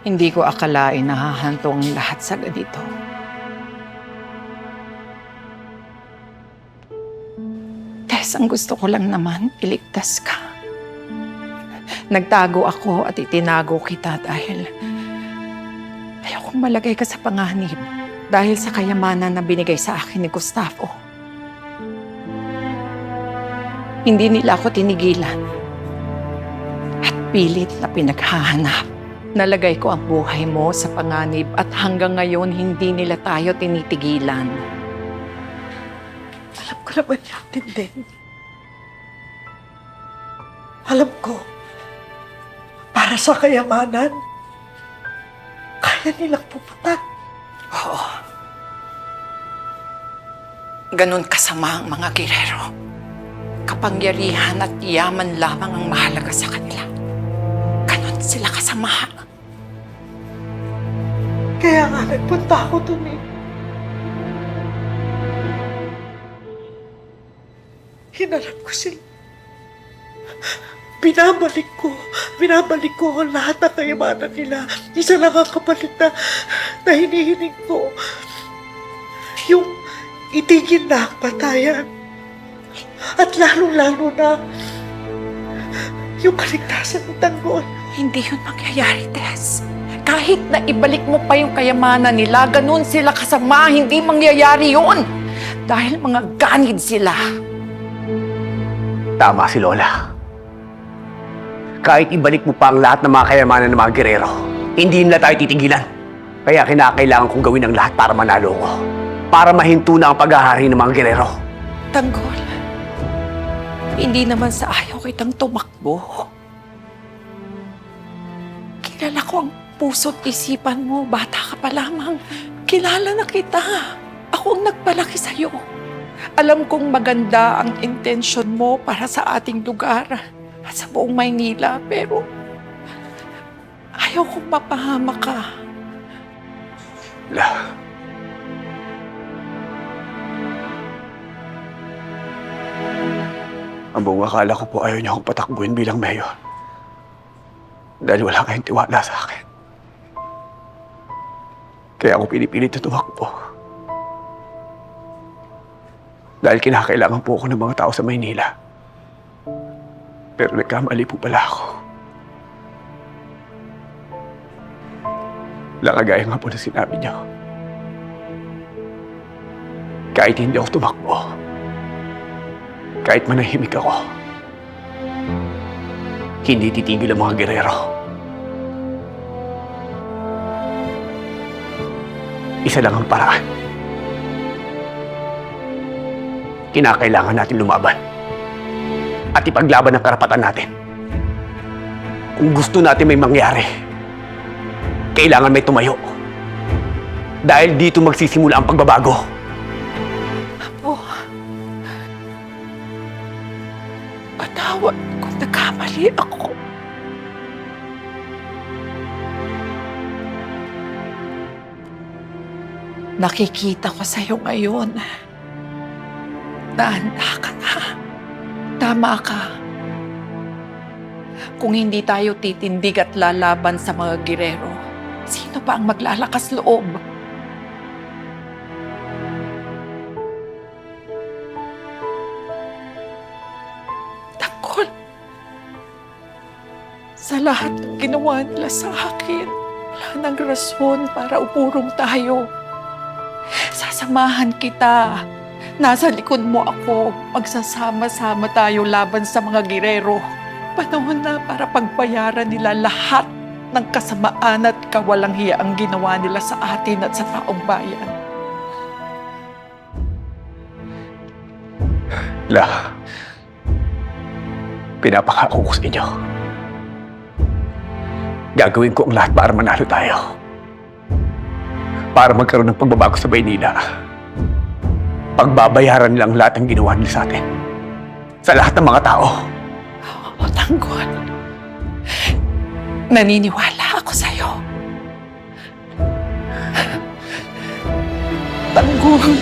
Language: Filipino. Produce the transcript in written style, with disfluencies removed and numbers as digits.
Hindi ko akalain na hahantong ang lahat sa ganito. Tess, ang gusto ko lang naman, iligtas ka. Nagtago ako at itinago kita dahil ayokong malagay ka sa panganib dahil sa kayamanan na binigay sa akin ni Gustavo. Hindi nila ako tinigilan at pilit na pinaghahanap. Nalagay ko ang buhay mo sa panganib at hanggang ngayon hindi nila tayo tinitigilan. Alam ko naman natin din. Alam ko, para sa kayamanan, kaya nilang pupunta. Oo. Ganon kasama ang mga girero. Kapangyarihan at yaman lamang ang mahalaga sa kanila. Ganon sila kasama. Kaya nga nagpunta ako dun eh. Hinarap ko sila. Binabalik ko ang lahat ng kayamanan nila. Isa lang ang kapalit na hinihiling ko. Yung itigil na ang patayan. At lalong-lalo na yung kaligtasan ng Tanggol. Hindi yun mangyayari, Tess. Kahit na ibalik mo pa yung kayamanan nila, ganun sila kasama, hindi mangyayari yun. Dahil mga ganid sila. Tama si Lola. Kahit ibalik mo pa ang lahat ng mga kayamanan ng mga gerero, hindi nila tayo titigilan. Kaya kinakailangan kong gawin ang lahat para manalo ko. Para mahinto na ang pag-ahari ng mga gerero. Tanggol, hindi naman sa ayaw kitang tumakbo. Kilala ko ang puso't isipan mo, bata ka pa lamang. Kilala na kita. Ako ang nagpalaki sa'yo. Alam kong maganda ang intensyon mo para sa ating lugar at sa buong Maynila, pero ayaw kong mapahama ka. La. Ang buong akala ko po ayaw niya akong patakbuhin bilang mayor. Dahil wala kayong tiwala sa akin. Kaya ako pinipilit na tumakbo. Dahil kinakailangan po ako ng mga tao sa Maynila. Pero nagkamali po pala ako. Kagaya nga po na sinabi niyo. Kahit hindi ako tumakbo, kahit manahimik ako, hindi titigil ang mga gerero. Isa lang ang paraan. Kinakailangan natin lumaban at ipaglaban ang karapatan natin. Kung gusto natin may mangyari, kailangan may tumayo. Dahil dito magsisimula ang pagbabago. Apo, patawad kung nagkamali ako. Nakikita ko sa'yo ngayon. Handa ka na. Tama ka. Kung hindi tayo titindig at lalaban sa mga girero, sino pa ang maglalakas loob? Tanggol, sa lahat ng ginawa nila sa akin, wala nang rason para upurong tayo. Sasamahan kita. Nasa likod mo ako. Magsasama-sama tayo laban sa mga girero. Panahon na para pagbayaran nila lahat ng kasamaan at kawalang hiya ang ginawa nila sa atin at sa taong bayan. La, pinapakako ko sa inyo. Gagawin ko ang lahat para manalo tayo. Para magkaroon ng pagbabago sa Maynila. Pagbabayaran nilang lahat ng ginawa nila sa atin. Sa lahat ng mga tao. O Tanggol, naniniwala ako sa'yo. Tanggol.